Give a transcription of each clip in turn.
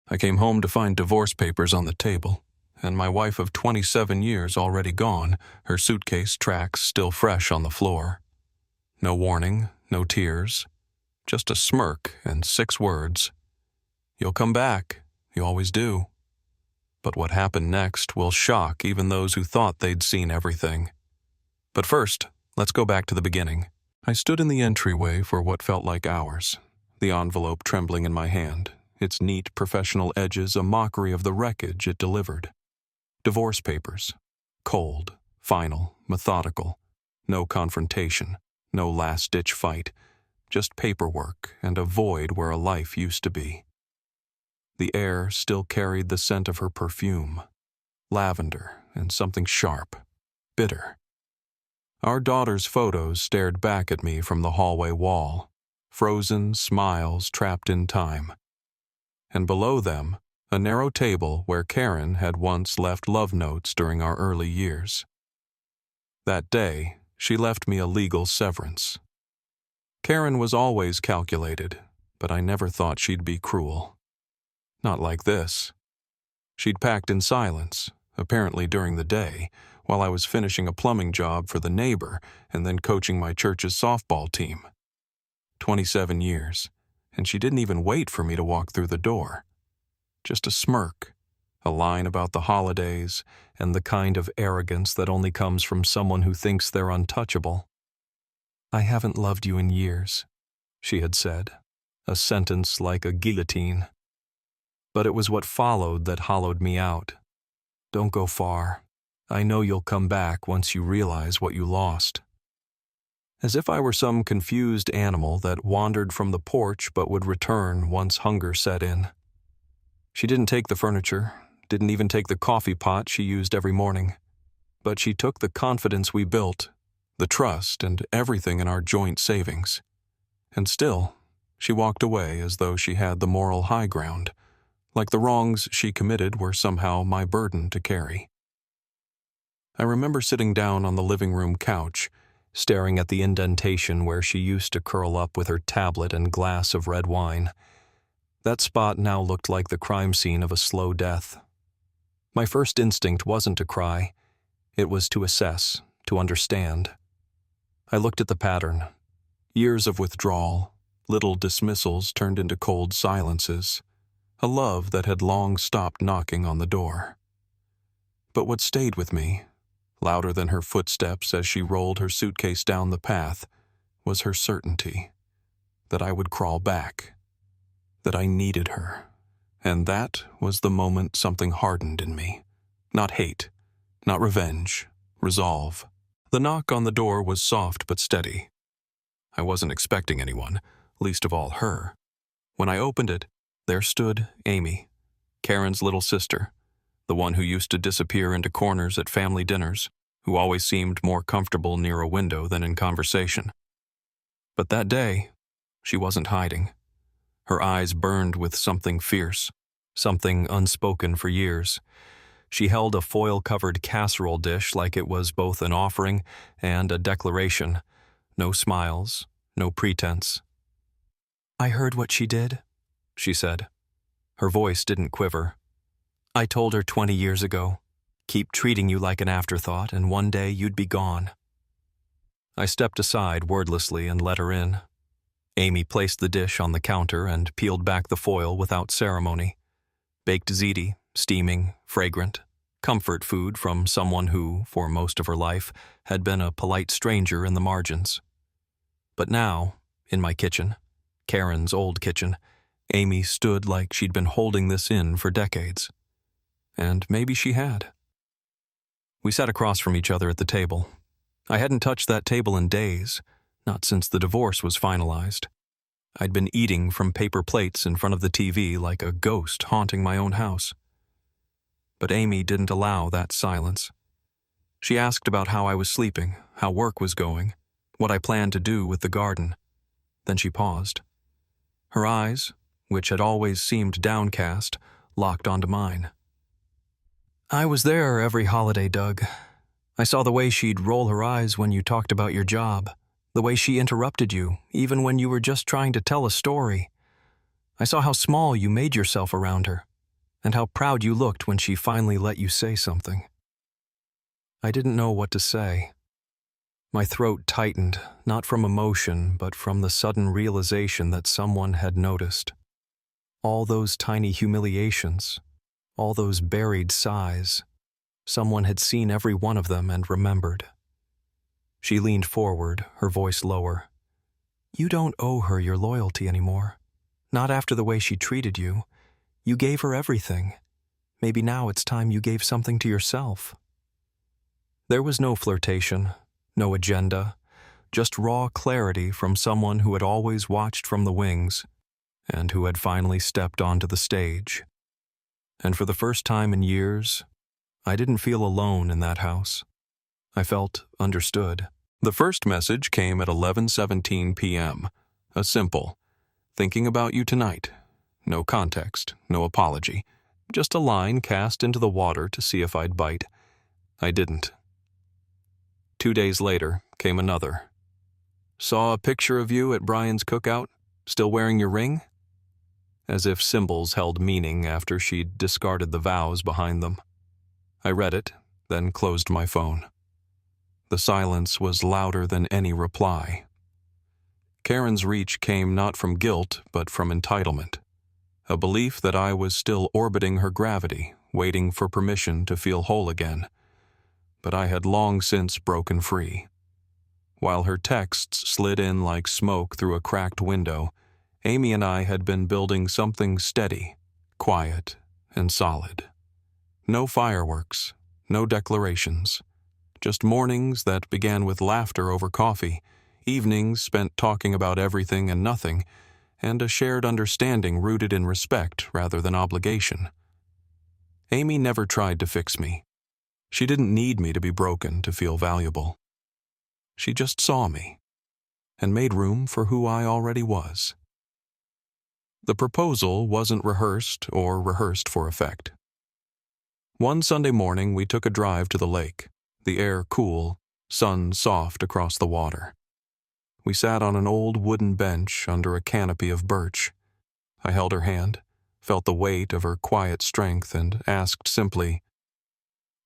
I came home to find divorce papers on the table, and my wife of 27 years already gone, her suitcase tracks still fresh on the floor. No warning, no tears, just a smirk and 6 words. "You'll come back, you always do." But what happened next will shock even those who thought they'd seen everything. But first, let's go back to the beginning. I stood in the entryway for what felt like hours, the envelope trembling in my hand, its neat professional edges a mockery of the wreckage it delivered. Divorce papers. Cold, final, methodical. No confrontation, no last-ditch fight, just paperwork and a void where a life used to be. The air still carried the scent of her perfume, lavender and something sharp, bitter. Our daughter's photos stared back at me from the hallway wall, frozen smiles trapped in time. And below them, a narrow table where Karen had once left love notes during our early years. That day, she left me a legal severance. Karen was always calculated, but I never thought she'd be cruel. Not like this. She'd packed in silence, apparently during the day, while I was finishing a plumbing job for the neighbor and then coaching my church's softball team. 27 years, and she didn't even wait for me to walk through the door. Just a smirk, a line about the holidays, and the kind of arrogance that only comes from someone who thinks they're untouchable. "I haven't loved you in years," she had said, a sentence like a guillotine. But it was what followed that hollowed me out. "Don't go far. I know you'll come back once you realize what you lost." As if I were some confused animal that wandered from the porch but would return once hunger set in. She didn't take the furniture, didn't even take the coffee pot she used every morning. But she took the confidence we built, the trust and everything in our joint savings. And still, she walked away as though she had the moral high ground, like the wrongs she committed were somehow my burden to carry. I remember sitting down on the living room couch, staring at the indentation where she used to curl up with her tablet and glass of red wine. That spot now looked like the crime scene of a slow death. My first instinct wasn't to cry. It was to assess, to understand. I looked at the pattern. Years of withdrawal, little dismissals turned into cold silences, a love that had long stopped knocking on the door. But what stayed with me, louder than her footsteps as she rolled her suitcase down the path, was her certainty that I would crawl back, that I needed her. And that was the moment something hardened in me. Not hate, not revenge, resolve. The knock on the door was soft but steady. I wasn't expecting anyone, least of all her. When I opened it, there stood Amy, Karen's little sister, the one who used to disappear into corners at family dinners, who always seemed more comfortable near a window than in conversation. But that day, she wasn't hiding. Her eyes burned with something fierce, something unspoken for years. She held a foil-covered casserole dish like it was both an offering and a declaration. No smiles, no pretense. "I heard what she did," she said. Her voice didn't quiver. "I told her 20 years ago, keep treating you like an afterthought and one day you'd be gone." I stepped aside wordlessly and let her in. Amy placed the dish on the counter and peeled back the foil without ceremony. Baked ziti, steaming, fragrant, comfort food from someone who, for most of her life, had been a polite stranger in the margins. But now, in my kitchen, Karen's old kitchen, Amy stood like she'd been holding this in for decades. And maybe she had. We sat across from each other at the table. I hadn't touched that table in days, not since the divorce was finalized. I'd been eating from paper plates in front of the TV like a ghost haunting my own house. But Amy didn't allow that silence. She asked about how I was sleeping, how work was going, what I planned to do with the garden. Then she paused. Her eyes, which had always seemed downcast, locked onto mine. "I was there every holiday, Doug. I saw the way she'd roll her eyes when you talked about your job, the way she interrupted you, even when you were just trying to tell a story. I saw how small you made yourself around her, and how proud you looked when she finally let you say something. I didn't know what to say. My throat tightened, not from emotion, but from the sudden realization that someone had noticed. All those tiny humiliations, all those buried sighs, someone had seen every one of them and remembered. She leaned forward, her voice lower. You don't owe her your loyalty anymore. Not after the way she treated you. You gave her everything. Maybe now it's time you gave something to yourself. There was no flirtation, no agenda, just raw clarity from someone who had always watched from the wings and who had finally stepped onto the stage. And for the first time in years, I didn't feel alone in that house. I felt understood. The first message came at 11:17 p.m. A simple, thinking about you tonight. No context, no apology. Just a line cast into the water to see if I'd bite. I didn't. 2 days later came another. Saw a picture of you at Brian's cookout, still wearing your ring? As if symbols held meaning after she'd discarded the vows behind them. I read it, then closed my phone. The silence was louder than any reply. Karen's reach came not from guilt, but from entitlement. A belief that I was still orbiting her gravity, waiting for permission to feel whole again. But I had long since broken free. While her texts slid in like smoke through a cracked window, Amy and I had been building something steady, quiet, and solid. No fireworks, no declarations. Just mornings that began with laughter over coffee, evenings spent talking about everything and nothing, and a shared understanding rooted in respect rather than obligation. Amy never tried to fix me. She didn't need me to be broken to feel valuable. She just saw me and made room for who I already was. The proposal wasn't rehearsed or rehearsed for effect. One Sunday morning, we took a drive to the lake, the air cool, sun soft across the water. We sat on an old wooden bench under a canopy of birch. I held her hand, felt the weight of her quiet strength, and asked simply,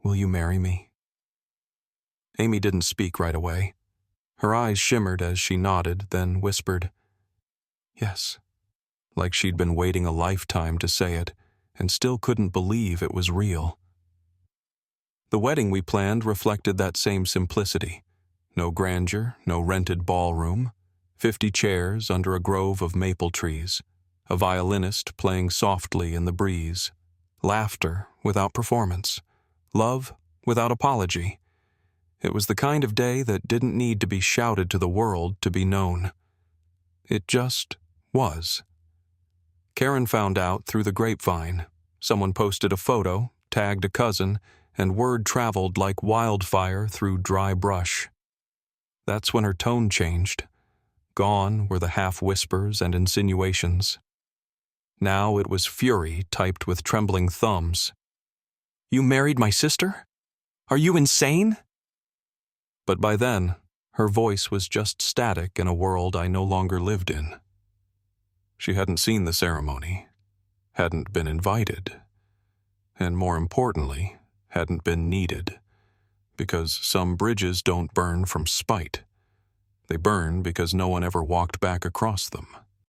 "Will you marry me?" Amy didn't speak right away. Her eyes shimmered as she nodded, then whispered, "Yes," like she'd been waiting a lifetime to say it, and still couldn't believe it was real. The wedding we planned reflected that same simplicity. No grandeur, no rented ballroom, 50 chairs under a grove of maple trees, a violinist playing softly in the breeze, laughter without performance, love without apology. It was the kind of day that didn't need to be shouted to the world to be known. It just was. Karen found out through the grapevine. Someone posted a photo, tagged a cousin, and word traveled like wildfire through dry brush. That's when her tone changed. Gone were the half-whispers and insinuations. Now it was fury typed with trembling thumbs. "You married my sister? Are you insane?" But by then, her voice was just static in a world I no longer lived in. She hadn't seen the ceremony, hadn't been invited, and more importantly, hadn't been needed, because some bridges don't burn from spite. They burn because no one ever walked back across them.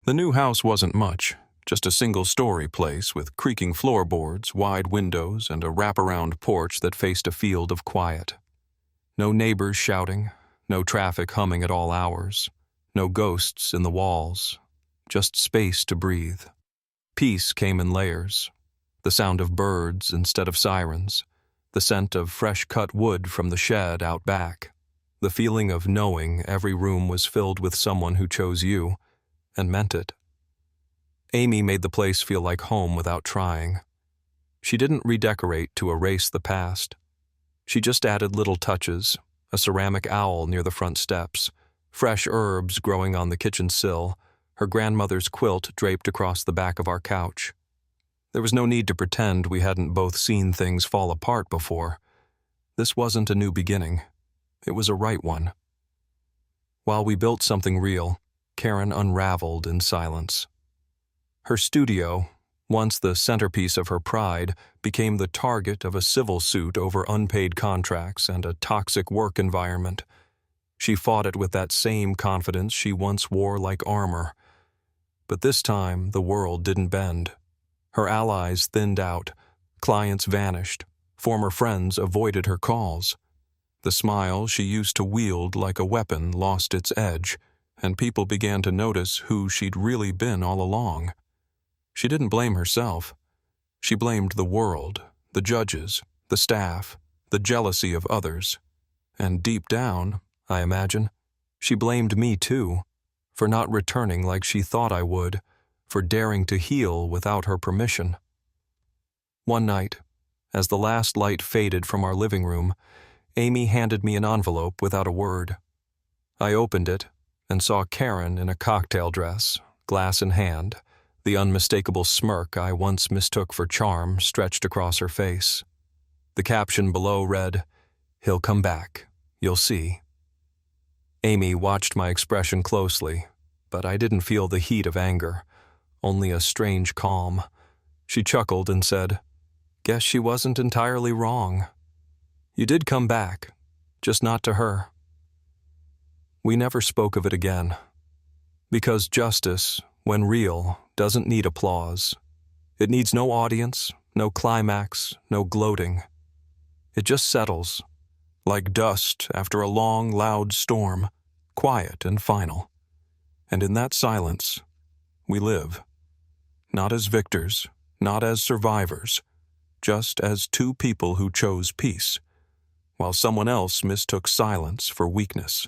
The new house wasn't much, just a single-story place with creaking floorboards, wide windows, and a wraparound porch that faced a field of quiet. No neighbors shouting, no traffic humming at all hours, no ghosts in the walls, just space to breathe. Peace came in layers, the sound of birds instead of sirens, the scent of fresh-cut wood from the shed out back, the feeling of knowing every room was filled with someone who chose you and meant it. Amy made the place feel like home without trying. She didn't redecorate to erase the past. She just added little touches, a ceramic owl near the front steps, fresh herbs growing on the kitchen sill, her grandmother's quilt draped across the back of our couch. There was no need to pretend we hadn't both seen things fall apart before. This wasn't a new beginning. It was a right one. While we built something real, Karen unraveled in silence. Her studio, Once the centerpiece of her pride, became the target of a civil suit over unpaid contracts and a toxic work environment. She fought it with that same confidence she once wore like armor. But this time, the world didn't bend. Her allies thinned out, clients vanished, former friends avoided her calls. The smile she used to wield like a weapon lost its edge, and people began to notice who she'd really been all along. She didn't blame herself. She blamed the world, the judges, the staff, the jealousy of others. And deep down, I imagine, she blamed me too, for not returning like she thought I would, for daring to heal without her permission. One night, as the last light faded from our living room, Amy handed me an envelope without a word. I opened it and saw Karen in a cocktail dress, glass in hand, the unmistakable smirk I once mistook for charm stretched across her face. The caption below read, "He'll come back, you'll see." Amy watched my expression closely, but I didn't feel the heat of anger, only a strange calm. She chuckled and said, "Guess she wasn't entirely wrong. You did come back, just not to her." We never spoke of it again. Because justice, when real, doesn't need applause. It needs no audience, no climax, no gloating. It just settles, like dust after a long, loud storm, quiet and final. And in that silence, we live. Not as victors, not as survivors, just as two people who chose peace, while someone else mistook silence for weakness.